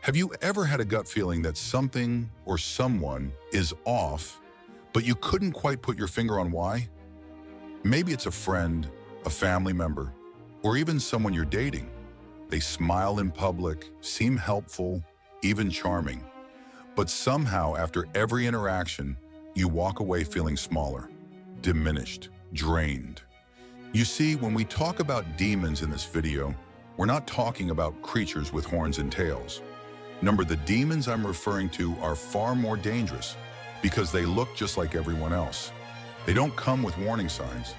Have you ever had a gut feeling that something or someone is off, but you couldn't quite put your finger on why? Maybe it's a friend, a family member, or even someone you're dating. They smile in public, seem helpful, even charming. But somehow, after every interaction, you walk away feeling smaller, diminished, drained. You see, when we talk about demons in this video, we're not talking about creatures with horns and tails. Remember, the demons I'm referring to are far more dangerous because they look just like everyone else. They don't come with warning signs.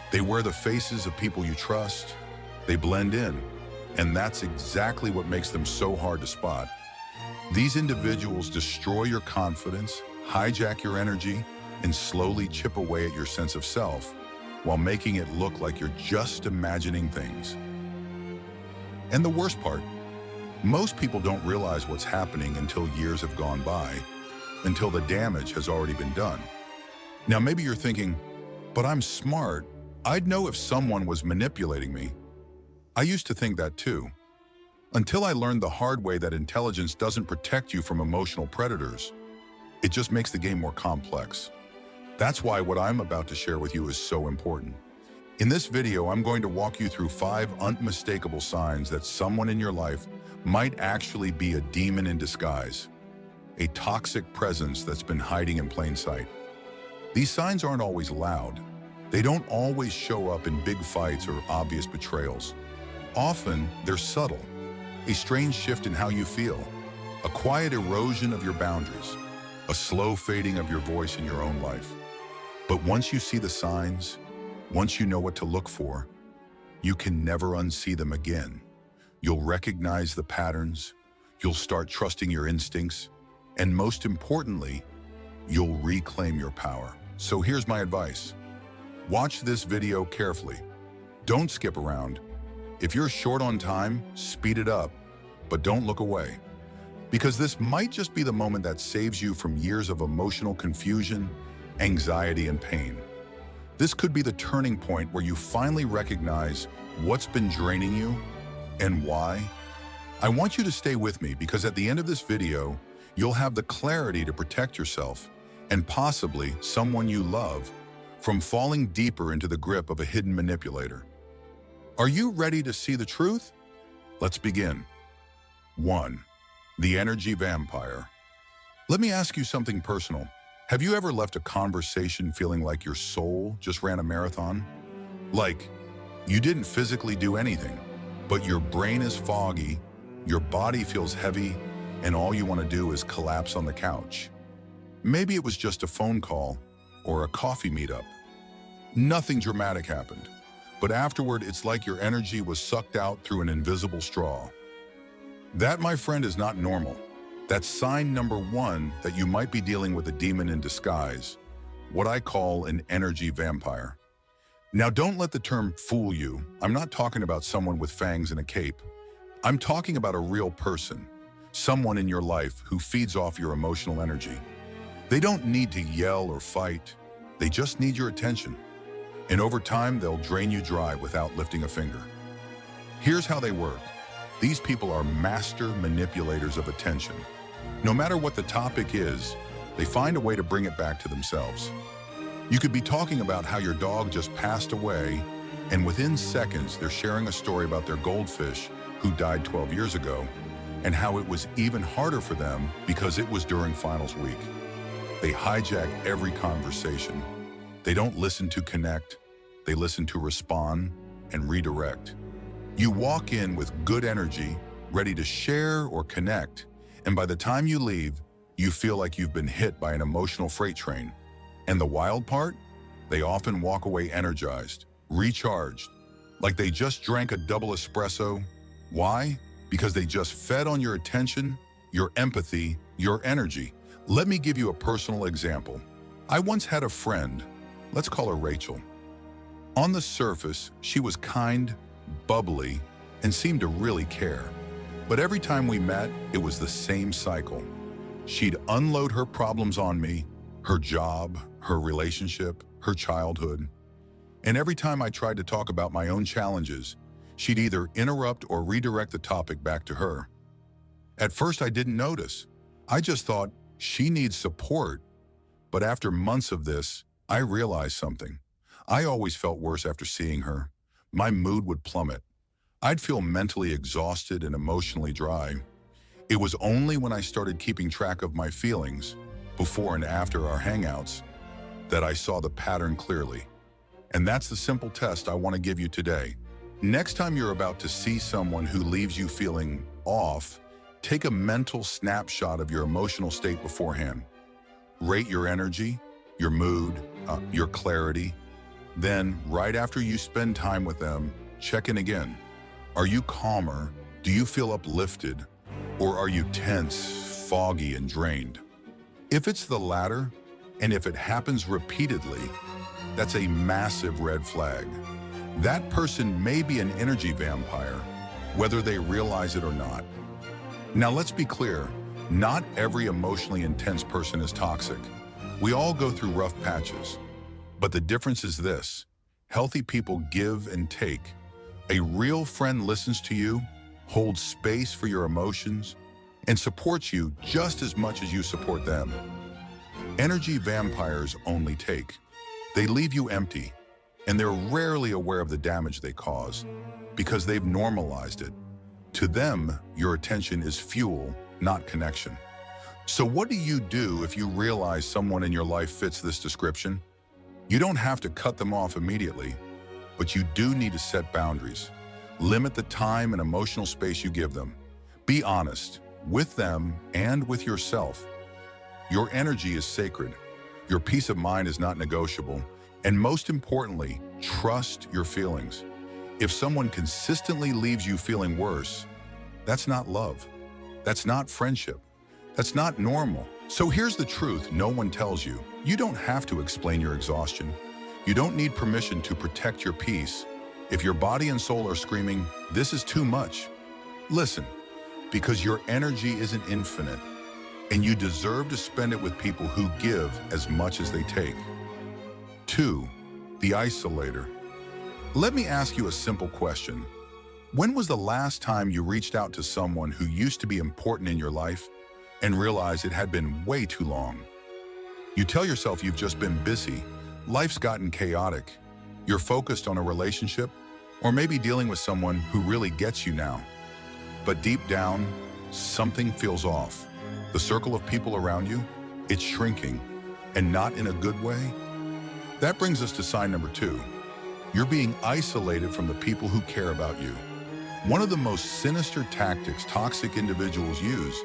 They wear the faces of people you trust. They blend in, and that's exactly what makes them so hard to spot. These individuals destroy your confidence, hijack your energy, and slowly chip away at your sense of self while making it look like you're just imagining things. And the worst part, most people don't realize what's happening until years have gone by, until the damage has already been done. Now, maybe you're thinking, but I'm smart. I'd know if someone was manipulating me. I used to think that too, until I learned the hard way that intelligence doesn't protect you from emotional predators. It just makes the game more complex. That's why what I'm about to share with you is so important. In this video, I'm going to walk you through 5 unmistakable signs that someone in your life might actually be a demon in disguise, a toxic presence that's been hiding in plain sight. These signs aren't always loud. They don't always show up in big fights or obvious betrayals. Often, they're subtle, a strange shift in how you feel, a quiet erosion of your boundaries, a slow fading of your voice in your own life. But once you see the signs, once you know what to look for, you can never unsee them again. You'll recognize the patterns, you'll start trusting your instincts, and most importantly, you'll reclaim your power. So here's my advice. Watch this video carefully. Don't skip around. If you're short on time, speed it up, but don't look away. Because this might just be the moment that saves you from years of emotional confusion, anxiety, and pain. This could be the turning point where you finally recognize what's been draining you and why. I want you to stay with me because at the end of this video, you'll have the clarity to protect yourself and possibly someone you love from falling deeper into the grip of a hidden manipulator. Are you ready to see the truth? Let's begin. 1. The energy vampire. Let me ask you something personal. Have you ever left a conversation feeling like your soul just ran a marathon? Like, you didn't physically do anything, but your brain is foggy, your body feels heavy, and all you want to do is collapse on the couch. Maybe it was just a phone call or a coffee meetup. Nothing dramatic happened, but afterward it's like your energy was sucked out through an invisible straw. That, my friend, is not normal. That's sign number 1 that you might be dealing with a demon in disguise, what I call an energy vampire. Now, don't let the term fool you. I'm not talking about someone with fangs and a cape. I'm talking about a real person, someone in your life who feeds off your emotional energy. They don't need to yell or fight. They just need your attention. And over time, they'll drain you dry without lifting a finger. Here's how they work. These people are master manipulators of attention. No matter what the topic is, they find a way to bring it back to themselves. You could be talking about how your dog just passed away, and within seconds, they're sharing a story about their goldfish who died 12 years ago, and how it was even harder for them because it was during finals week. They hijack every conversation. They don't listen to connect, they listen to respond and redirect. You walk in with good energy, ready to share or connect, and by the time you leave, you feel like you've been hit by an emotional freight train. And the wild part? They often walk away energized, recharged, like they just drank a double espresso. Why? Because they just fed on your attention, your empathy, your energy. Let me give you a personal example. I once had a friend, let's call her Rachel. On the surface, she was kind, bubbly, and seemed to really care. But every time we met, it was the same cycle. She'd unload her problems on me, her job, her relationship, her childhood. And every time I tried to talk about my own challenges, she'd either interrupt or redirect the topic back to her. At first, I didn't notice. I just thought, she needs support. But after months of this, I realized something. I always felt worse after seeing her. My mood would plummet. I'd feel mentally exhausted and emotionally dry. It was only when I started keeping track of my feelings, before and after our hangouts, that I saw the pattern clearly. And that's the simple test I want to give you today. Next time you're about to see someone who leaves you feeling off, take a mental snapshot of your emotional state beforehand. Rate your energy, your mood, your clarity. Then, right after you spend time with them, check in again. Are you calmer? Do you feel uplifted? Or are you tense, foggy, and drained? If it's the latter, and if it happens repeatedly, that's a massive red flag. That person may be an energy vampire, whether they realize it or not. Now let's be clear, not every emotionally intense person is toxic. We all go through rough patches. But the difference is this: healthy people give and take. A real friend listens to you, holds space for your emotions, and supports you just as much as you support them. Energy vampires only take. They leave you empty, and they're rarely aware of the damage they cause because they've normalized it. To them, your attention is fuel, not connection. So what do you do if you realize someone in your life fits this description? You don't have to cut them off immediately, but you do need to set boundaries. Limit the time and emotional space you give them. Be honest with them and with yourself. Your energy is sacred. Your peace of mind is not negotiable. And most importantly, trust your feelings. If someone consistently leaves you feeling worse, that's not love. That's not friendship. That's not normal. So here's the truth no one tells you. You don't have to explain your exhaustion. You don't need permission to protect your peace. If your body and soul are screaming, this is too much, listen, because your energy isn't infinite, and you deserve to spend it with people who give as much as they take. 2. The isolator. Let me ask you a simple question. When was the last time you reached out to someone who used to be important in your life and realized it had been way too long? You tell yourself you've just been busy, life's gotten chaotic, you're focused on a relationship, or maybe dealing with someone who really gets you now. But deep down, something feels off. The circle of people around you, it's shrinking, and not in a good way. That brings us to sign number 2. You're being isolated from the people who care about you. One of the most sinister tactics toxic individuals use,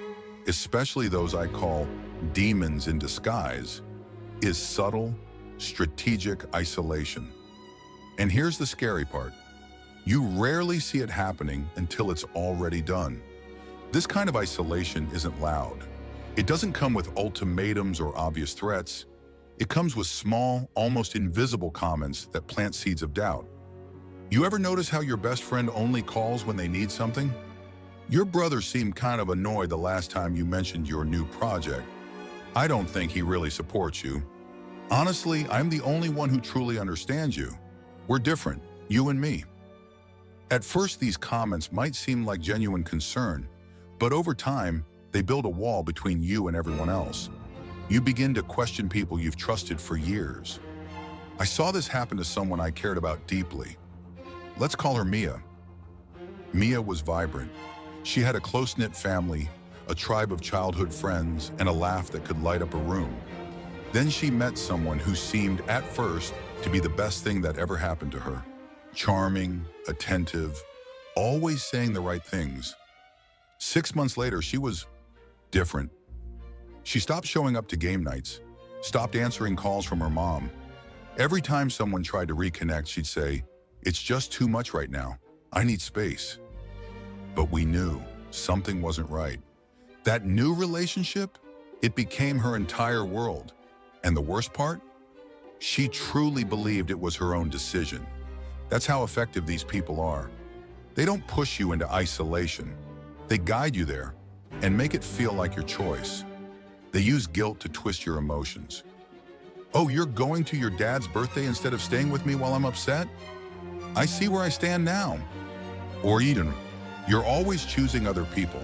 especially those I call demons in disguise, is subtle, strategic isolation. And here's the scary part. You rarely see it happening until it's already done. This kind of isolation isn't loud. It doesn't come with ultimatums or obvious threats. It comes with small, almost invisible comments that plant seeds of doubt. You ever notice how your best friend only calls when they need something? Your brother seemed kind of annoyed the last time you mentioned your new project. I don't think he really supports you. Honestly, I'm the only one who truly understands you. We're different, you and me. At first, these comments might seem like genuine concern, but over time, they build a wall between you and everyone else. You begin to question people you've trusted for years. I saw this happen to someone I cared about deeply. Let's call her Mia. Mia was vibrant. She had a close-knit family, a tribe of childhood friends, and a laugh that could light up a room. Then she met someone who seemed, at first, to be the best thing that ever happened to her. Charming, attentive, always saying the right things. 6 months later, she was different. She stopped showing up to game nights, stopped answering calls from her mom. Every time someone tried to reconnect, she'd say, "It's just too much right now. I need space." But we knew something wasn't right. That new relationship, it became her entire world. And the worst part? She truly believed it was her own decision. That's how effective these people are. They don't push you into isolation. They guide you there and make it feel like your choice. They use guilt to twist your emotions. "Oh, you're going to your dad's birthday instead of staying with me while I'm upset? I see where I stand now." Or even, "You're always choosing other people."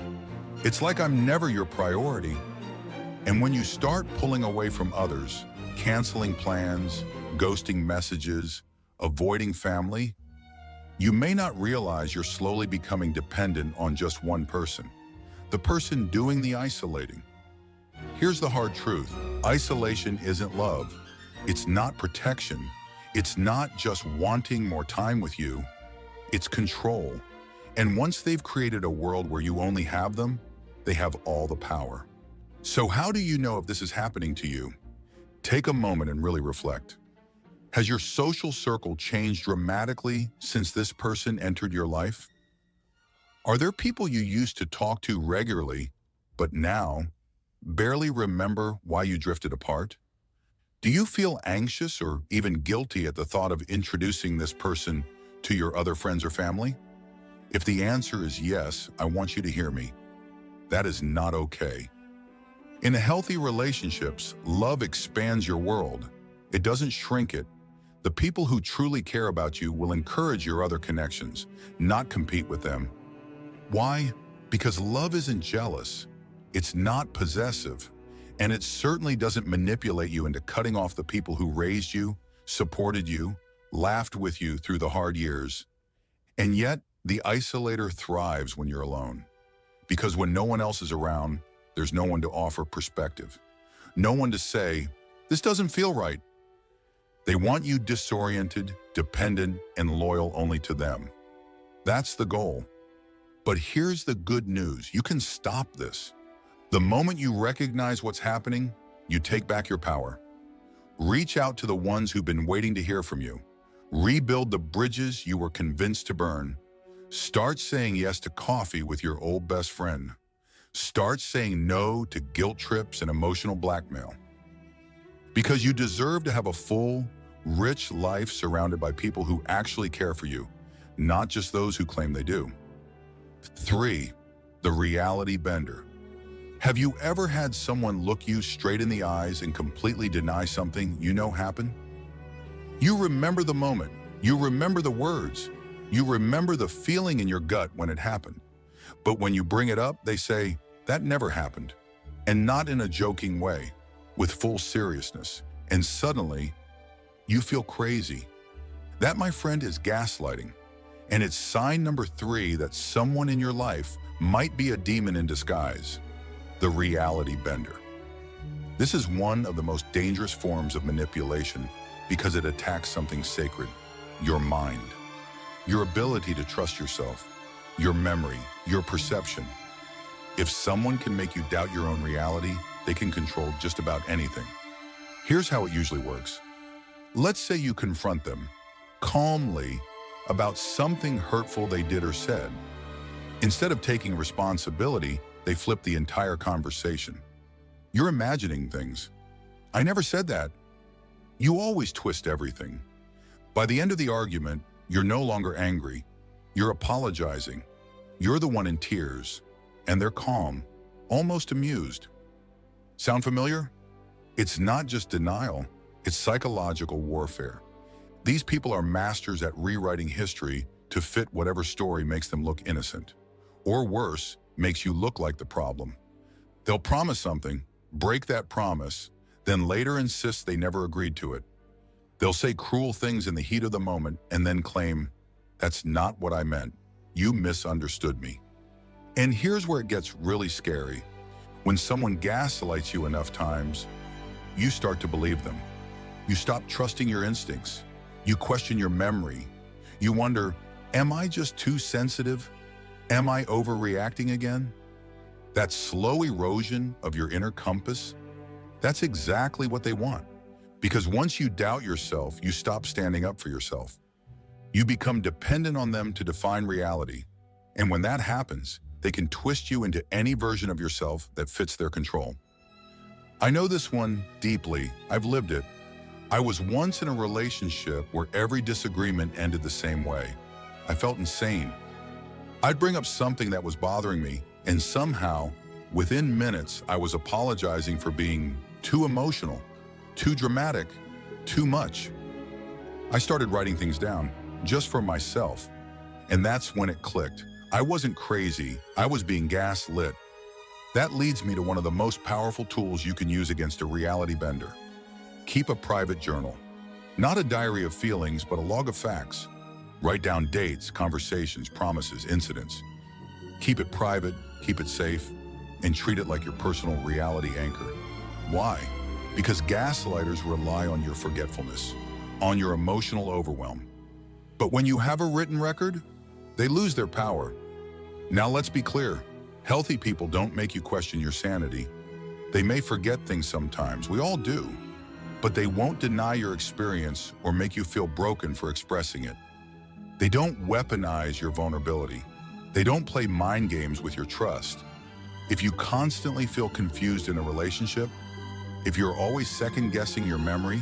It's like I'm never your priority. And when you start pulling away from others, canceling plans, ghosting messages, avoiding family, you may not realize you're slowly becoming dependent on just one person, the person doing the isolating. Here's the hard truth. Isolation isn't love. It's not protection. It's not just wanting more time with you. It's control. And once they've created a world where you only have them, they have all the power. So how do you know if this is happening to you? Take a moment and really reflect. Has your social circle changed dramatically since this person entered your life? Are there people you used to talk to regularly, but now barely remember why you drifted apart? Do you feel anxious or even guilty at the thought of introducing this person to your other friends or family? If the answer is yes, I want you to hear me. That is not okay. In a healthy relationships, love expands your world. It doesn't shrink it. The people who truly care about you will encourage your other connections, not compete with them. Why? Because love isn't jealous. It's not possessive. And it certainly doesn't manipulate you into cutting off the people who raised you, supported you, laughed with you through the hard years. And yet, the isolator thrives when you're alone. Because when no one else is around, there's no one to offer perspective. No one to say, this doesn't feel right. They want you disoriented, dependent, and loyal only to them. That's the goal. But here's the good news. You can stop this. The moment you recognize what's happening, you take back your power. Reach out to the ones who've been waiting to hear from you. Rebuild the bridges you were convinced to burn. Start saying yes to coffee with your old best friend. Start saying no to guilt trips and emotional blackmail. Because you deserve to have a full, rich life surrounded by people who actually care for you, not just those who claim they do. 3. The reality bender. Have you ever had someone look you straight in the eyes and completely deny something you know happened? You remember the moment. You remember the words. You remember the feeling in your gut when it happened. But when you bring it up, they say, that never happened. And not in a joking way, with full seriousness. And suddenly, you feel crazy. That, my friend, is gaslighting. And it's sign number 3 that someone in your life might be a demon in disguise. The reality bender. This is one of the most dangerous forms of manipulation because it attacks something sacred, your mind, your ability to trust yourself, your memory, your perception. If someone can make you doubt your own reality, they can control just about anything. Here's how it usually works. Let's say you confront them calmly about something hurtful they did or said. Instead of taking responsibility, they flip the entire conversation. You're imagining things. I never said that. You always twist everything. By the end of the argument, you're no longer angry. You're apologizing. You're the one in tears, and they're calm, almost amused. Sound familiar? It's not just denial, it's psychological warfare. These people are masters at rewriting history to fit whatever story makes them look innocent. Or worse, makes you look like the problem. They'll promise something, break that promise, then later insist they never agreed to it. They'll say cruel things in the heat of the moment and then claim, that's not what I meant. You misunderstood me. And here's where it gets really scary. When someone gaslights you enough times, you start to believe them. You stop trusting your instincts. You question your memory. You wonder, am I just too sensitive? Am I overreacting again? That slow erosion of your inner compass, that's exactly what they want. Because once you doubt yourself, you stop standing up for yourself. You become dependent on them to define reality. And when that happens, they can twist you into any version of yourself that fits their control. I know this one deeply. I've lived it. I was once in a relationship where every disagreement ended the same way. I felt insane. I'd bring up something that was bothering me, and somehow, within minutes, I was apologizing for being too emotional, too dramatic, too much. I started writing things down, just for myself. And that's when it clicked. I wasn't crazy, I was being gaslit. That leads me to one of the most powerful tools you can use against a reality bender. Keep a private journal. Not a diary of feelings, but a log of facts. Write down dates, conversations, promises, incidents. Keep it private, keep it safe, and treat it like your personal reality anchor. Why? Because gaslighters rely on your forgetfulness, on your emotional overwhelm. But when you have a written record, they lose their power. Now let's be clear. Healthy people don't make you question your sanity. They may forget things sometimes, we all do, but they won't deny your experience or make you feel broken for expressing it. They don't weaponize your vulnerability. They don't play mind games with your trust. If you constantly feel confused in a relationship, if you're always second-guessing your memory,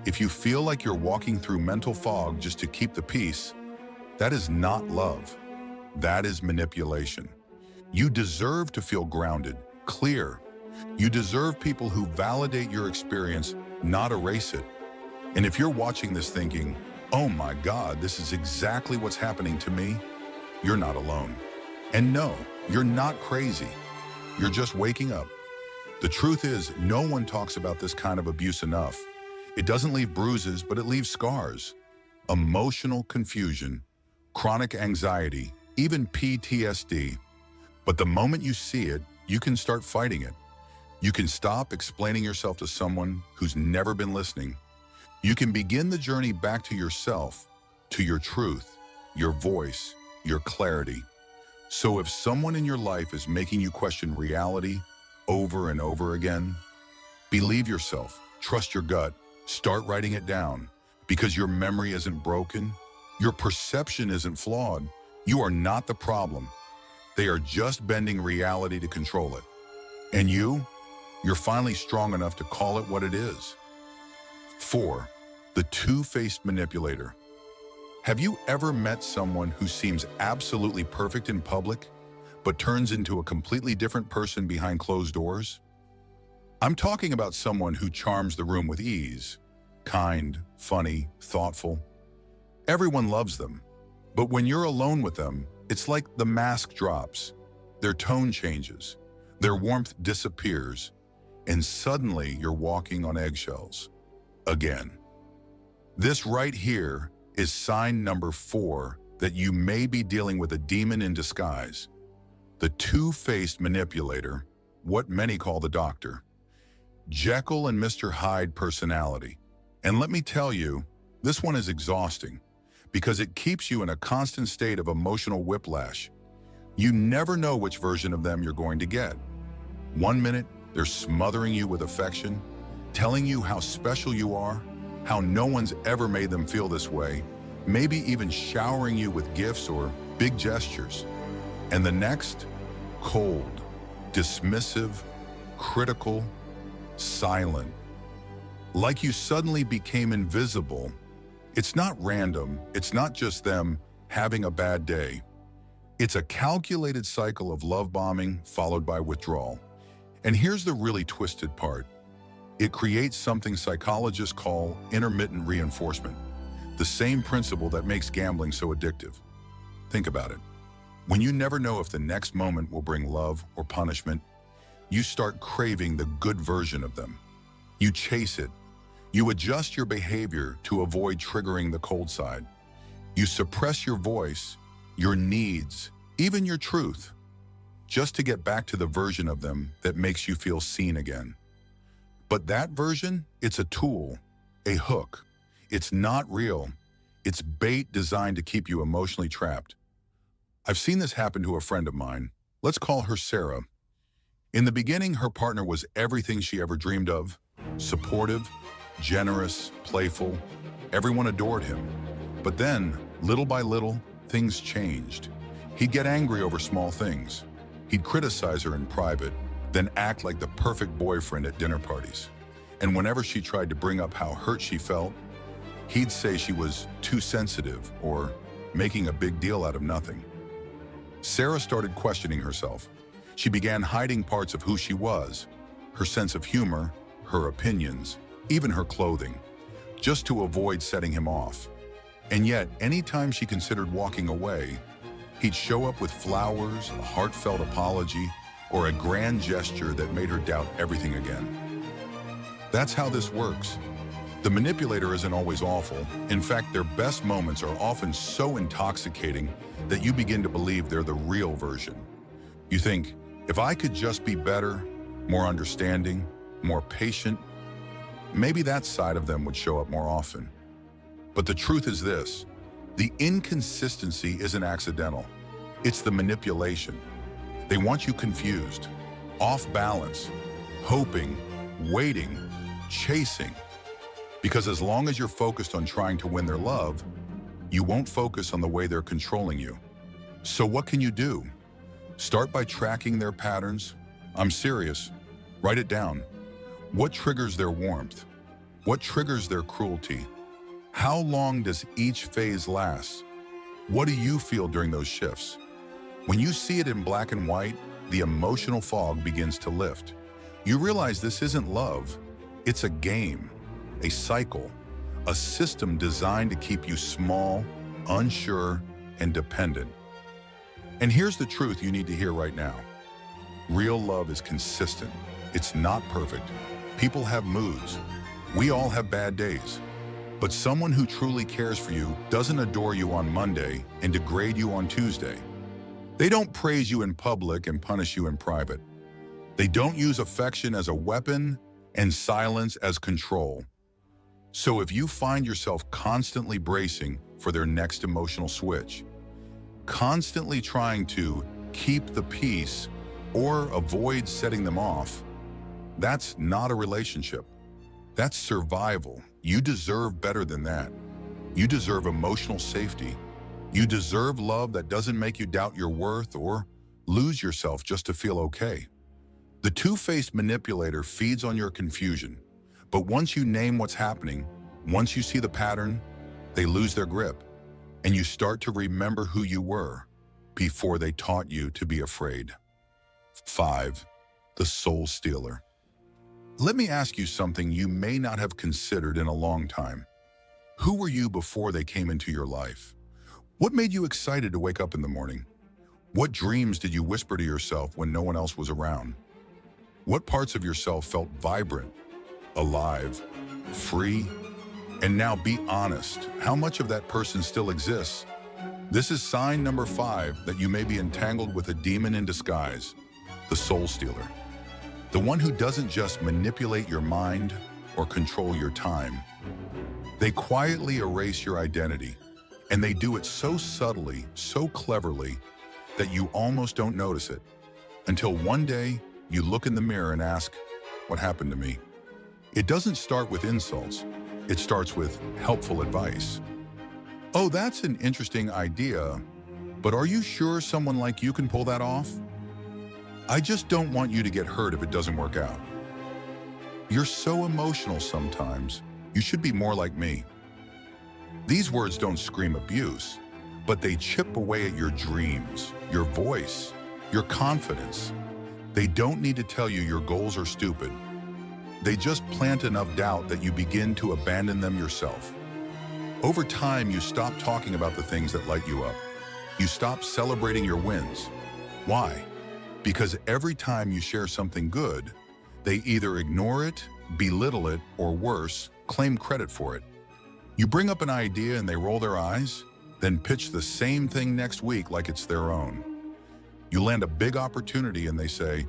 if you feel like you're walking through mental fog just to keep the peace, that is not love. That is manipulation. You deserve to feel grounded, clear. You deserve people who validate your experience, not erase it. And if you're watching this thinking, oh my God, this is exactly what's happening to me, you're not alone. And no, you're not crazy. You're just waking up. The truth is, no one talks about this kind of abuse enough. It doesn't leave bruises, but it leaves scars. Emotional confusion, chronic anxiety, even PTSD. But the moment you see it, you can start fighting it. You can stop explaining yourself to someone who's never been listening. You can begin the journey back to yourself, to your truth, your voice, your clarity. So if someone in your life is making you question reality over and over again, believe yourself, trust your gut, start writing it down, because your memory isn't broken, your perception isn't flawed, you are not the problem. They are just bending reality to control it. And you're finally strong enough to call it what it is. 4. The two-faced manipulator. Have you ever met someone who seems absolutely perfect in public, but turns into a completely different person behind closed doors? I'm talking about someone who charms the room with ease, kind, funny, thoughtful. Everyone loves them, but when you're alone with them, it's like the mask drops, their tone changes, their warmth disappears, and suddenly you're walking on eggshells. Again. This right here is sign number 4 that you may be dealing with a demon in disguise. The two-faced manipulator, what many call the doctor. Jekyll and Mr. Hyde personality. And let me tell you, this one is exhausting because it keeps you in a constant state of emotional whiplash. You never know which version of them you're going to get. One minute, they're smothering you with affection, telling you how special you are, how no one's ever made them feel this way, maybe even showering you with gifts or big gestures. And the next, cold, dismissive, critical, silent. Like you suddenly became invisible. It's not random. It's not just them having a bad day. It's a calculated cycle of love bombing followed by withdrawal. And here's the really twisted part. It creates something psychologists call intermittent reinforcement, the same principle that makes gambling so addictive. Think about it. When you never know if the next moment will bring love or punishment, you start craving the good version of them. You chase it. You adjust your behavior to avoid triggering the cold side. You suppress your voice, your needs, even your truth, just to get back to the version of them that makes you feel seen again. But that version, it's a tool, a hook. It's not real. It's bait designed to keep you emotionally trapped. I've seen this happen to a friend of mine. Let's call her Sarah. In the beginning, her partner was everything she ever dreamed of. Supportive, generous, playful. Everyone adored him. But then, little by little, things changed. He'd get angry over small things. He'd criticize her in private, then act like the perfect boyfriend at dinner parties. And whenever she tried to bring up how hurt she felt, he'd say she was too sensitive or making a big deal out of nothing. Sarah started questioning herself. She began hiding parts of who she was, her sense of humor, her opinions, even her clothing, just to avoid setting him off. And yet, anytime she considered walking away, he'd show up with flowers, a heartfelt apology, or a grand gesture that made her doubt everything again. That's how this works. The manipulator isn't always awful. In fact, their best moments are often so intoxicating that you begin to believe they're the real version. You think, if I could just be better, more understanding, more patient, maybe that side of them would show up more often. But the truth is this: the inconsistency isn't accidental. It's the manipulation. They want you confused, off balance, hoping, waiting, chasing. Because as long as you're focused on trying to win their love, you won't focus on the way they're controlling you. So what can you do? Start by tracking their patterns. I'm serious. Write it down. What triggers their warmth? What triggers their cruelty? How long does each phase last? What do you feel during those shifts? When you see it in black and white, the emotional fog begins to lift. You realize this isn't love. It's a game, a cycle, a system designed to keep you small, unsure, and dependent. And here's the truth you need to hear right now. Real love is consistent. It's not perfect. People have moods. We all have bad days. But someone who truly cares for you doesn't adore you on Monday and degrade you on Tuesday. They don't praise you in public and punish you in private. They don't use affection as a weapon and silence as control. So if you find yourself constantly bracing for their next emotional switch, constantly trying to keep the peace or avoid setting them off, that's not a relationship. That's survival. You deserve better than that. You deserve emotional safety. You deserve love that doesn't make you doubt your worth or lose yourself just to feel okay. The two-faced manipulator feeds on your confusion, but once you name what's happening, once you see the pattern, they lose their grip, and you start to remember who you were before they taught you to be afraid. 5. The soul stealer. Let me ask you something you may not have considered in a long time. Who were you before they came into your life? What made you excited to wake up in the morning? What dreams did you whisper to yourself when no one else was around? What parts of yourself felt vibrant, alive, free? And now be honest, how much of that person still exists? This is sign number 5 that you may be entangled with a demon in disguise, the soul stealer. The one who doesn't just manipulate your mind or control your time. They quietly erase your identity, and they do it so subtly, so cleverly, that you almost don't notice it. Until one day, you look in the mirror and ask, what happened to me? It doesn't start with insults. It starts with helpful advice. Oh, that's an interesting idea, but are you sure someone like you can pull that off? I just don't want you to get hurt if it doesn't work out. You're so emotional sometimes. You should be more like me. These words don't scream abuse, but they chip away at your dreams, your voice, your confidence. They don't need to tell you your goals are stupid. They just plant enough doubt that you begin to abandon them yourself. Over time, you stop talking about the things that light you up. You stop celebrating your wins. Why? Because every time you share something good, they either ignore it, belittle it, or worse, claim credit for it. You bring up an idea and they roll their eyes, then pitch the same thing next week like it's their own. You land a big opportunity and they say,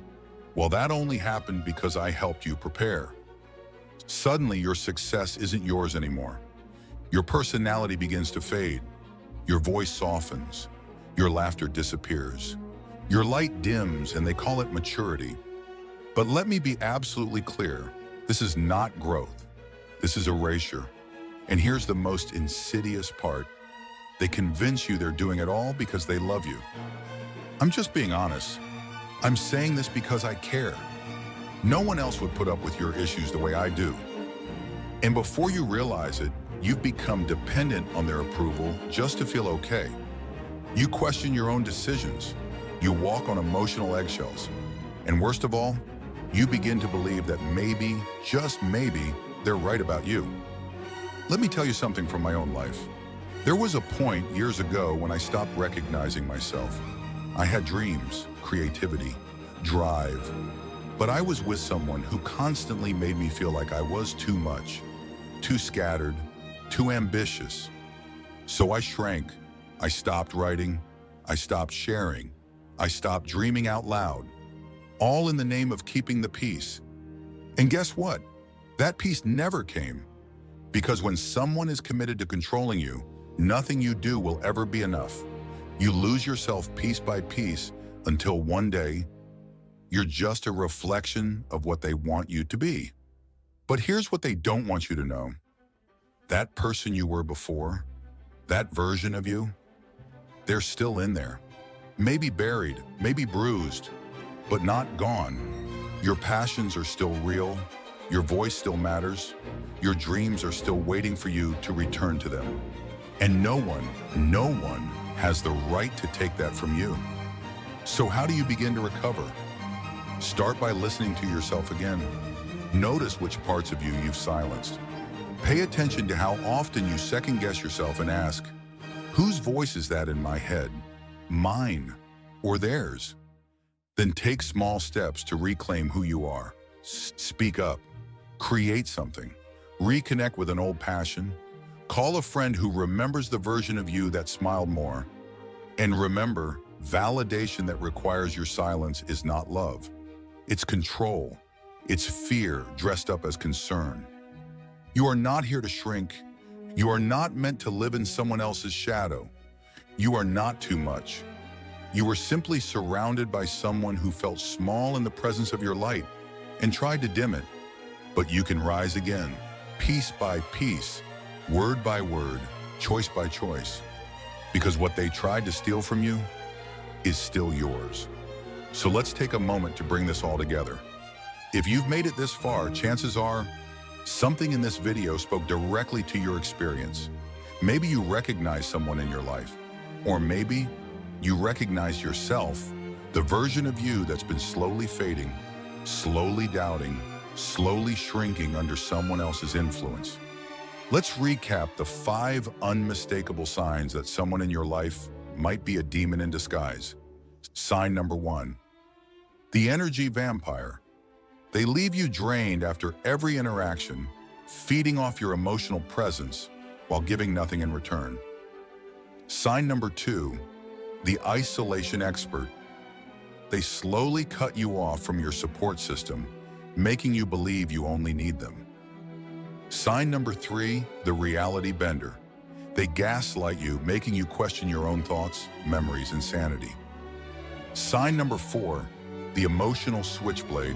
well, that only happened because I helped you prepare. Suddenly, your success isn't yours anymore. Your personality begins to fade. Your voice softens. Your laughter disappears. Your light dims, and they call it maturity. But let me be absolutely clear. This is not growth. This is erasure. And here's the most insidious part. They convince you they're doing it all because they love you. I'm just being honest. I'm saying this because I care. No one else would put up with your issues the way I do. And before you realize it, you've become dependent on their approval just to feel okay. You question your own decisions. You walk on emotional eggshells. And worst of all, you begin to believe that maybe, just maybe, they're right about you. Let me tell you something from my own life. There was a point years ago when I stopped recognizing myself. I had dreams, creativity, drive. But I was with someone who constantly made me feel like I was too much, too scattered, too ambitious. So I shrank. I stopped writing. I stopped sharing. I stopped dreaming out loud, all in the name of keeping the peace. And guess what? That peace never came. Because when someone is committed to controlling you, nothing you do will ever be enough. You lose yourself piece by piece until one day, you're just a reflection of what they want you to be. But here's what they don't want you to know. That person you were before, that version of you, they're still in there. Maybe buried, maybe bruised, but not gone. Your passions are still real. Your voice still matters. Your dreams are still waiting for you to return to them. And no one has the right to take that from you. So how do you begin to recover? Start by listening to yourself again. Notice which parts of you you've silenced. Pay attention to how often you second-guess yourself and ask, whose voice is that in my head? Mine or theirs? Then take small steps to reclaim who you are. Speak up. Create something. Reconnect with an old passion. Call a friend who remembers the version of you that smiled more. And remember, validation that requires your silence is not love. It's control. It's fear dressed up as concern. You are not here to shrink. You are not meant to live in someone else's shadow. You are not too much. You were simply surrounded by someone who felt small in the presence of your light and tried to dim it. But you can rise again, piece by piece, word by word, choice by choice. Because what they tried to steal from you is still yours. So let's take a moment to bring this all together. If you've made it this far, chances are something in this video spoke directly to your experience. Maybe you recognize someone in your life, or maybe you recognize yourself, the version of you that's been slowly fading, slowly doubting, slowly shrinking under someone else's influence. Let's recap the 5 unmistakable signs that someone in your life might be a demon in disguise. Sign number 1, the energy vampire. They leave you drained after every interaction, feeding off your emotional presence while giving nothing in return. Sign number 2, the isolation expert. They slowly cut you off from your support system, making you believe you only need them. Sign number 3, the reality bender. They gaslight you, making you question your own thoughts, memories, and sanity. Sign number 4, the emotional switchblade.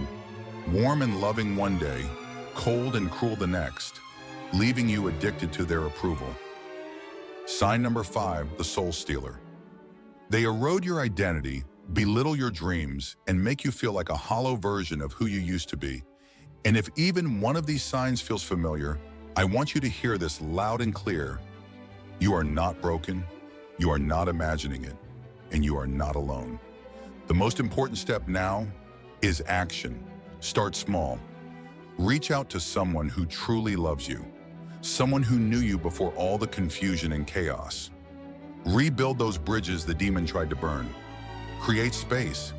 Warm and loving one day, cold and cruel the next, leaving you addicted to their approval. Sign number 5, the soul stealer. They erode your identity, belittle your dreams, and make you feel like a hollow version of who you used to be. And if even one of these signs feels familiar, I want you to hear this loud and clear. You are not broken, you are not imagining it, and you are not alone. The most important step now is action. Start small. Reach out to someone who truly loves you, someone who knew you before all the confusion and chaos. Rebuild those bridges the demon tried to burn. Create space,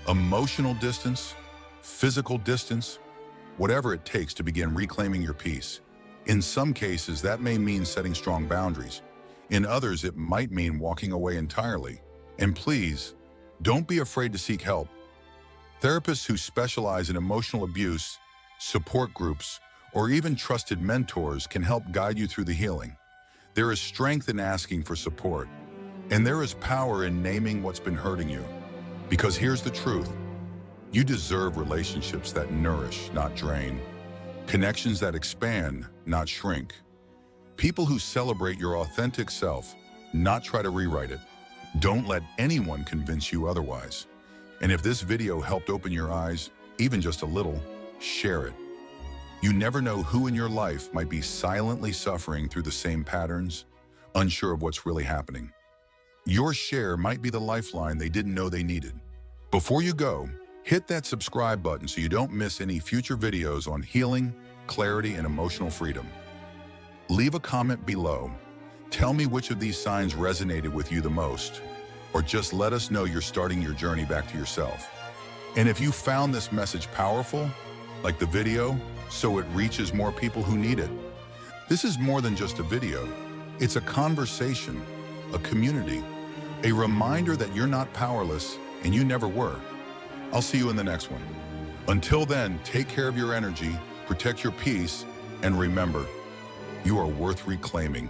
emotional distance, physical distance, whatever it takes to begin reclaiming your peace. In some cases, that may mean setting strong boundaries. In others, it might mean walking away entirely. And please, don't be afraid to seek help. Therapists who specialize in emotional abuse, support groups, or even trusted mentors can help guide you through the healing. There is strength in asking for support, and there is power in naming what's been hurting you. Because here's the truth. You deserve relationships that nourish, not drain. Connections that expand, not shrink. People who celebrate your authentic self, not try to rewrite it. Don't let anyone convince you otherwise. And if this video helped open your eyes, even just a little, share it. You never know who in your life might be silently suffering through the same patterns, unsure of what's really happening. Your share might be the lifeline they didn't know they needed. Before you go, hit that subscribe button so you don't miss any future videos on healing, clarity, and emotional freedom. Leave a comment below. Tell me which of these signs resonated with you the most, or just let us know you're starting your journey back to yourself. And if you found this message powerful, like the video, so it reaches more people who need it. This is more than just a video. It's a conversation, a community, a reminder that you're not powerless and you never were. I'll see you in the next one. Until then, take care of your energy, protect your peace, and remember, you are worth reclaiming.